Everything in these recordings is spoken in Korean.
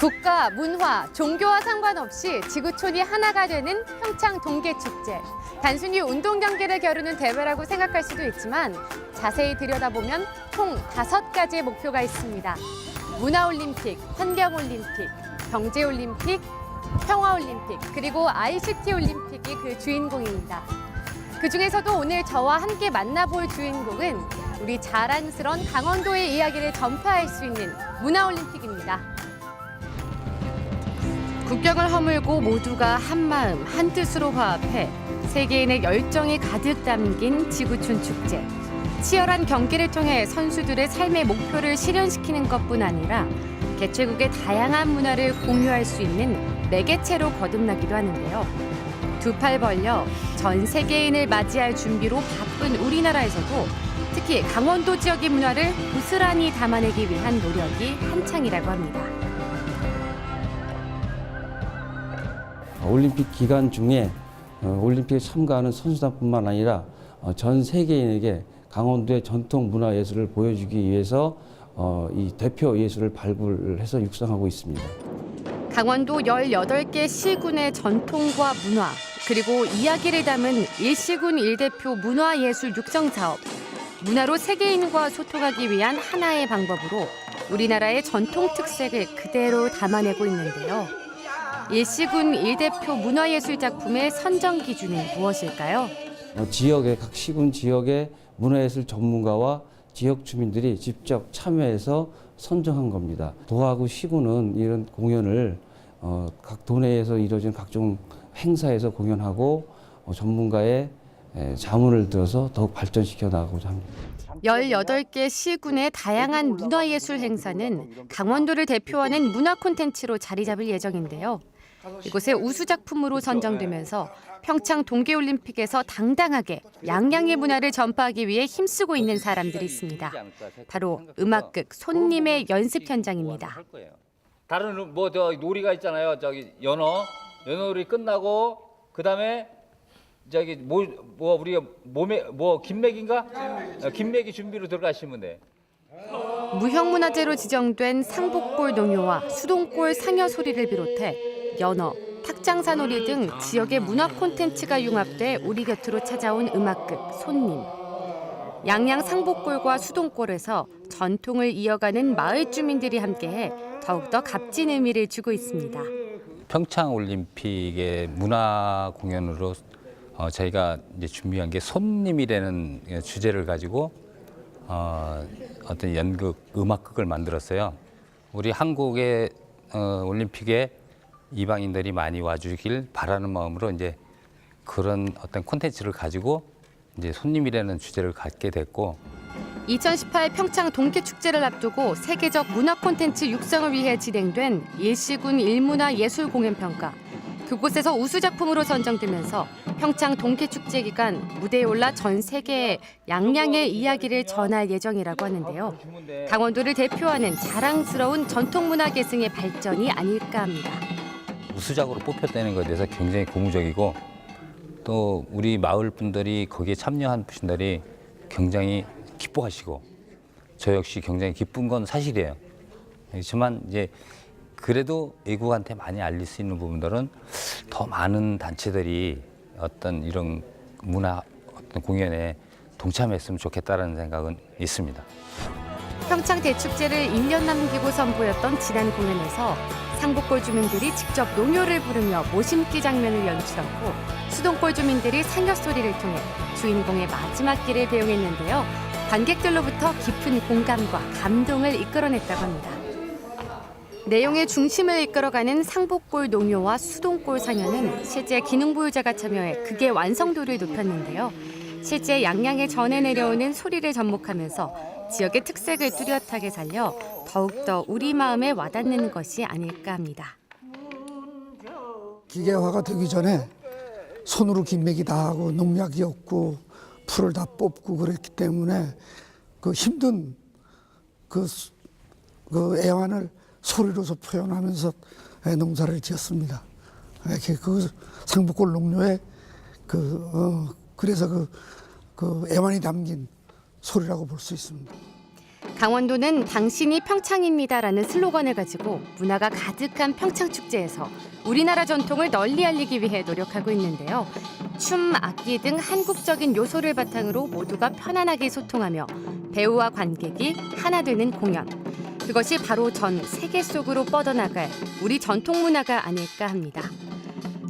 국가, 문화, 종교와 상관없이 지구촌이 하나가 되는 평창 동계축제. 단순히 운동 경기를 겨루는 대회라고 생각할 수도 있지만 자세히 들여다보면 총 5가지의 목표가 있습니다. 문화올림픽, 환경올림픽, 경제올림픽, 평화올림픽, 그리고 ICT올림픽이 그 주인공입니다. 그중에서도 오늘 저와 함께 만나볼 주인공은 우리 자랑스러운 강원도의 이야기를 전파할 수 있는 문화올림픽입니다. 국경을 허물고 모두가 한마음, 한뜻으로 화합해 세계인의 열정이 가득 담긴 지구촌 축제. 치열한 경기를 통해 선수들의 삶의 목표를 실현시키는 것뿐 아니라 개최국의 다양한 문화를 공유할 수 있는 매개체로 거듭나기도 하는데요. 두 팔 벌려 전 세계인을 맞이할 준비로 바쁜 우리나라에서도 특히 강원도 지역의 문화를 고스란히 담아내기 위한 노력이 한창이라고 합니다. 올림픽 기간 중에 올림픽에 참가하는 선수단뿐만 아니라 전 세계인에게 강원도의 전통 문화 예술을 보여주기 위해서 이 대표 예술을 발굴해서 육성하고 있습니다. 강원도 18개 시군의 전통과 문화, 그리고 이야기를 담은 일시군 1대표 문화예술 육성 사업. 문화로 세계인과 소통하기 위한 하나의 방법으로 우리나라의 전통 특색을 그대로 담아내고 있는데요. 일시군 1대표 문화예술 작품의 선정 기준은 무엇일까요? 지역의 각 시군 지역의 문화예술 전문가와 지역 주민들이 직접 참여해서 선정한 겁니다. 도하고 시군은 이런 공연을 각 도내에서 이루어진 각종 행사에서 공연하고 전문가의 자문을 들어서 더욱 발전시켜 나가고자 합니다. 18개 시군의 다양한 문화예술 행사는 강원도를 대표하는 문화 콘텐츠로 자리 잡을 예정인데요. 이곳의 우수 작품으로 선정되면서 평창 동계올림픽에서 당당하게 양양의 문화를 전파하기 위해 힘쓰고 있는 사람들이 있습니다. 바로 음악극 손님의 연습 현장입니다. 다른 놀이가 있잖아요. 저기 연어놀이 끝나고 그다음에 저기 우리 몸에 김매기인가? 김매기 준비로 들어가시면 돼. 무형문화재로 지정된 상복골 농요와 수동골 상여 소리를 비롯해 연어, 탁장사놀이 등 지역의 문화 콘텐츠가 융합돼 우리 곁으로 찾아온 음악극 손님. 양양 상복골과 수동골에서 전통을 이어가는 마을 주민들이 함께해 더욱더 값진 의미를 주고 있습니다. 평창올림픽의 문화 공연으로 저희가 이제 준비한 게 손님이라는 주제를 가지고 어떤 연극, 음악극을 만들었어요. 우리 한국의 올림픽에 이방인들이 많이 와주길 바라는 마음으로 이제 그런 어떤 콘텐츠를 가지고 이제 손님이라는 주제를 갖게 됐고 2018 평창 동계축제를 앞두고 세계적 문화 콘텐츠 육성을 위해 진행된 일시군 일문화 예술 공연 평가. 그곳에서 우수 작품으로 선정되면서 평창 동계축제 기간 무대에 올라 전 세계에 양양의 이야기를 전할 예정이라고 하는데요. 강원도를 대표하는 자랑스러운 전통문화 계승의 발전이 아닐까 합니다. 우수작으로 뽑혔다는 것에 대해서 굉장히 고무적이고 또 우리 마을 분들이 거기에 참여한 분들이 굉장히 기뻐하시고 저 역시 굉장히 기쁜 건 사실이에요. 그렇지만 이제 그래도 외국한테 많이 알릴 수 있는 부분들은 더 많은 단체들이 어떤 이런 문화 어떤 공연에 동참했으면 좋겠다는 생각은 있습니다. 평창 대축제를 1년 남기고 선보였던 지난 공연에서 상복골 주민들이 직접 농요를 부르며 모심기 장면을 연출하고 수동골 주민들이 상여 소리를 통해 주인공의 마지막 길을 배웅했는데요. 관객들로부터 깊은 공감과 감동을 이끌어냈다고 합니다. 내용의 중심을 이끌어가는 상복골 농요와 수동골 상여는 실제 기능보유자가 참여해 극의 완성도를 높였는데요. 실제 양양에 전해 내려오는 소리를 접목하면서 지역의 특색을 뚜렷하게 살려 더욱더 우리 마음에 와닿는 것이 아닐까 합니다. 기계화가 되기 전에 손으로 김매기 다 하고 농약이 없고 풀을 다 뽑고 그랬기 때문에 그 힘든 그 애환을 소리로서 표현하면서 농사를 지었습니다. 이렇게 그 상복골 농요에 그래서 그 애환이 담긴 소리라고 볼 수 있습니다. 강원도는 당신이 평창입니다라는 슬로건을 가지고 문화가 가득한 평창축제에서 우리나라 전통을 널리 알리기 위해 노력하고 있는데요. 춤, 악기 등 한국적인 요소를 바탕으로 모두가 편안하게 소통하며 배우와 관객이 하나 되는 공연. 그것이 바로 전 세계 속으로 뻗어나갈 우리 전통 문화가 아닐까 합니다.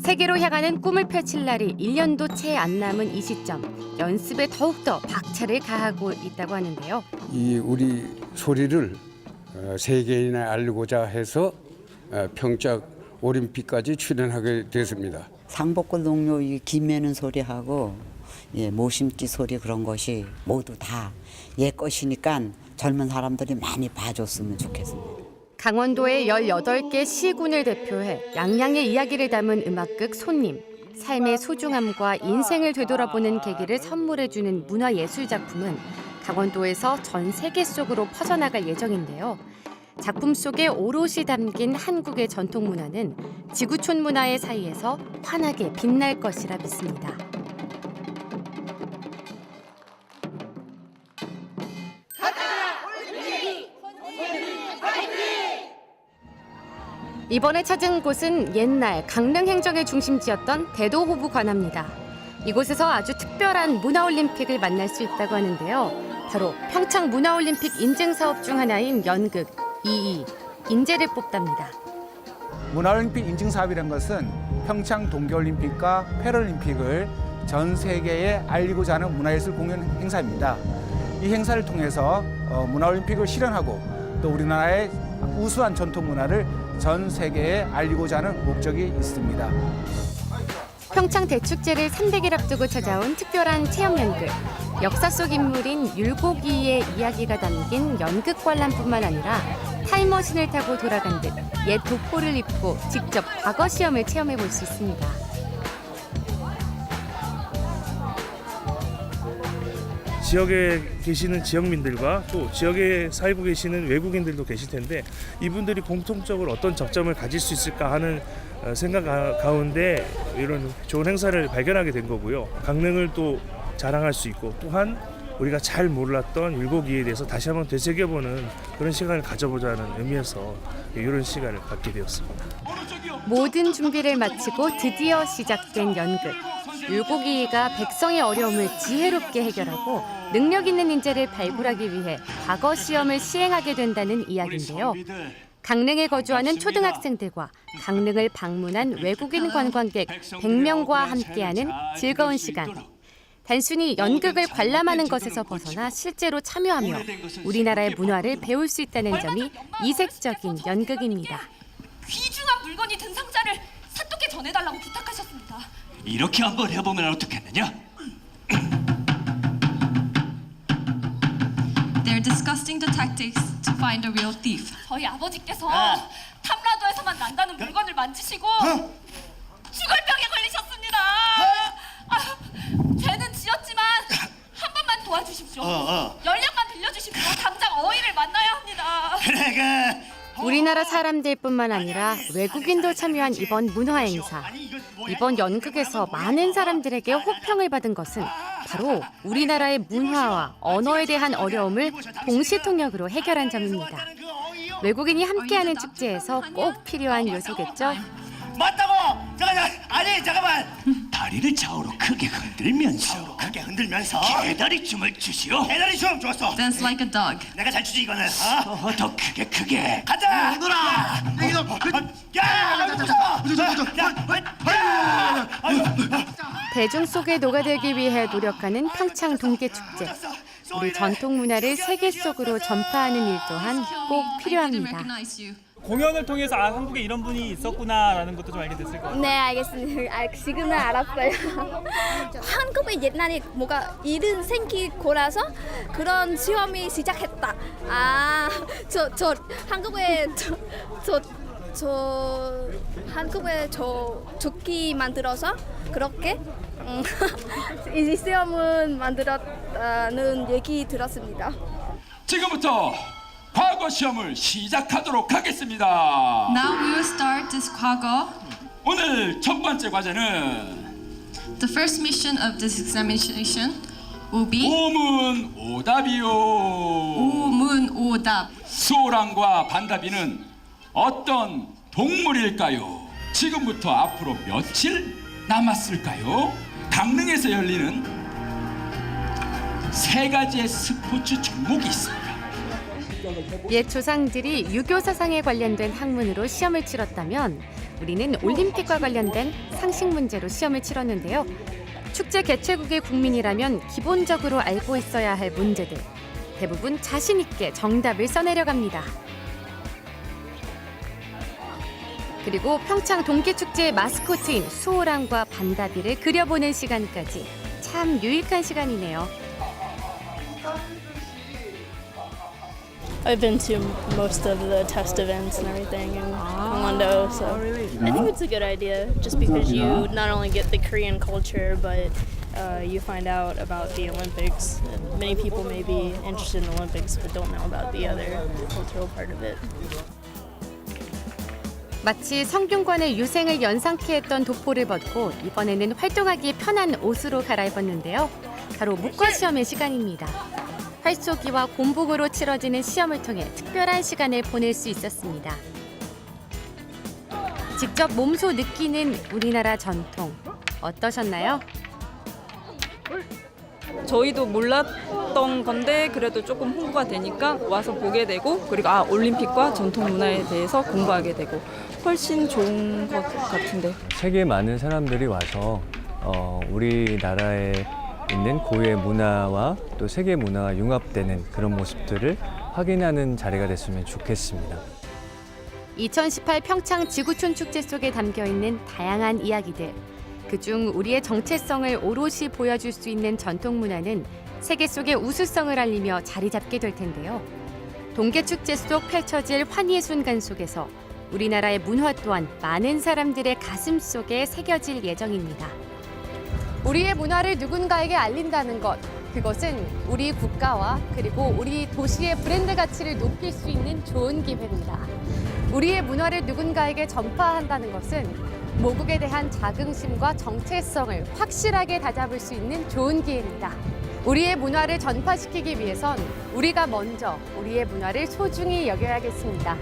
세계로 향하는 꿈을 펼칠 날이 1년도 채 안 남은 이 시점, 연습에 더욱더 박차를 가하고 있다고 하는데요. 이 우리 소리를 세계인에 알리고자 해서 평창 올림픽까지 출연하게 됐습니다. 상복골 농요 이 김매는 소리하고 모심기 소리 그런 것이 모두 다 옛 것이니까 젊은 사람들이 많이 봐줬으면 좋겠습니다. 강원도의 18개 시군을 대표해 양양의 이야기를 담은 음악극 손님. 삶의 소중함과 인생을 되돌아보는 계기를 선물해주는 문화예술 작품은 강원도에서 전 세계 속으로 퍼져나갈 예정인데요. 작품 속에 오롯이 담긴 한국의 전통 문화는 지구촌 문화의 사이에서 환하게 빛날 것이라 믿습니다. 이번에 찾은 곳은 옛날 강릉 행정의 중심지였던 대도호부 관아입니다. 이곳에서 아주 특별한 문화올림픽을 만날 수 있다고 하는데요. 바로 평창 문화올림픽 인증사업 중 하나인 연극 이이 인재를 뽑답니다. 문화올림픽 인증사업이라는 것은 평창 동계올림픽과 패럴림픽을 전 세계에 알리고자 하는 문화예술 공연 행사입니다. 이 행사를 통해서 문화올림픽을 실현하고 또 우리나라의 우수한 전통 문화를 전 세계에 알리고자 하는 목적이 있습니다. 평창 대축제를 300일 앞두고 찾아온 특별한 체험 연극. 역사 속 인물인 율곡이의 이야기가 담긴 연극 관람뿐만 아니라 타임머신을 타고 돌아간 듯 옛 도포를 입고 직접 과거 시험을 체험해 볼 수 있습니다. 지역에 계시는 지역민들과 또 지역에 살고 계시는 외국인들도 계실 텐데 이분들이 공통적으로 어떤 접점을 가질 수 있을까 하는 생각 가운데 이런 좋은 행사를 발견하게 된 거고요. 강릉을 또 자랑할 수 있고 또한 우리가 잘 몰랐던 율곡이에 대해서 다시 한번 되새겨보는 그런 시간을 가져보자는 의미에서 이런 시간을 갖게 되었습니다. 모든 준비를 마치고 드디어 시작된 연극. 율곡이가 백성의 어려움을 지혜롭게 해결하고 능력 있는 인재를 발굴하기 위해 과거 시험을 시행하게 된다는 이야기인데요. 강릉에 거주하는 초등학생들과 강릉을 방문한 외국인 관광객 100명과 함께하는 즐거운 시간. 단순히 연극을 관람하는 것에서 벗어나 실제로 참여하며 우리나라의 문화를 배울 수 있다는 점이 이색적인 연극입니다. 귀중한 물건이 든 상자를 사또께 전해달라고 부탁하셨습니다. 이렇게 한번 해보면 어떻겠느냐? They're discussing the tactics to find a real thief. 저희 아버지께서 탐라도에서만 난다는 물건을 만지시고 죽을 병에 걸리셨습니다. 죄는 지었지만 한 번만 도와주십시오. 연락만 빌려주십시오. 당장 어이를 만나야 합니다. 그래. 우리나라 사람들뿐만 아니라 외국인도 참여한 이번 문화행사. 이번 연극에서 많은 사람들에게 호평을 받은 것은 바로 우리나라의 문화와 언어에 대한 어려움을 동시통역으로 해결한 점입니다. 외국인이 함께하는 축제에서 꼭 필요한 요소겠죠? 맞다고! 잠깐만! 다리를 좌우로 크게 흔들면서 개다리 춤을 추시오. 개다리 춤 좋았어. Dance like a dog. 내가 잘 추지 이거는. 더 크게. 가자. 놀아. 대중 속에 녹아들기 위해 노력하는 평창 동계축제. 우리 전통 문화를 세계 속으로 전파하는 일 또한 꼭 필요합니다. 공연을 통해서 한국에 이런 분이 있었구나라는 것도 좀 알게 됐을 것 같아요. 네, 알겠습니다. 지금은 알았어요. 한국에 옛날에 뭐가 일은 생기고라서 그런 시험이 시작했다. 저 한국에 한국에 조끼 만들어서 그렇게 이 시험은 만들었다는 얘기 들었습니다. 지금부터 과거 시험을 시작하도록 하겠습니다. Now we will start this 과거. 오늘 첫 번째 과제는 The first mission of this examination 우비 오문 오답이요. 우문오답 수호랑과 반다비는 어떤 동물일까요? 지금부터 앞으로 며칠 남았을까요? 강릉에서 열리는 3가지의 스포츠 종목이 있습니다. 옛 조상들이 유교 사상에 관련된 학문으로 시험을 치렀다면 우리는 올림픽과 관련된 상식 문제로 시험을 치렀는데요. 축제 개최국의 국민이라면 기본적으로 알고 있어야 할 문제들. 대부분 자신 있게 정답을 써내려갑니다. 그리고 평창 동계축제의 마스코트인 수호랑과 반다비를 그려보는 시간까지 참 유익한 시간이네요. I've been to most of the test events and everything in Gangwon-do, so I think it's a good idea just because you not only get the Korean culture, but you find out about the Olympics. Many people may be interested in the Olympics but don't know about the other cultural part of it. 마치 성균관의 유생을 연상케 했던 도포를 벗고 이번에는 활동하기 편한 옷으로 갈아입었는데요. 바로 문과시험의 시간입니다. 활쏘기와 곤봉으로 치러지는 시험을 통해 특별한 시간을 보낼 수 있었습니다. 직접 몸소 느끼는 우리나라 전통 어떠셨나요? 저희도 몰랐던 건데 그래도 조금 홍보가 되니까 와서 보게 되고 그리고 올림픽과 전통 문화에 대해서 공부하게 되고 훨씬 좋은 것 같은데. 세계 많은 사람들이 와서 우리나라에 있는 고유의 문화와 또 세계 문화가 융합되는 그런 모습들을 확인하는 자리가 됐으면 좋겠습니다. 2018 평창 지구촌 축제 속에 담겨있는 다양한 이야기들. 그중 우리의 정체성을 오롯이 보여줄 수 있는 전통 문화는 세계 속의 우수성을 알리며 자리 잡게 될 텐데요. 동계축제 속 펼쳐질 환희의 순간 속에서 우리나라의 문화 또한 많은 사람들의 가슴 속에 새겨질 예정입니다. 우리의 문화를 누군가에게 알린다는 것, 그것은 우리 국가와 그리고 우리 도시의 브랜드 가치를 높일 수 있는 좋은 기회입니다. 우리의 문화를 누군가에게 전파한다는 것은 모국에 대한 자긍심과 정체성을 확실하게 다잡을 수 있는 좋은 기회입니다. 우리의 문화를 전파시키기 위해선 우리가 먼저 우리의 문화를 소중히 여겨야겠습니다.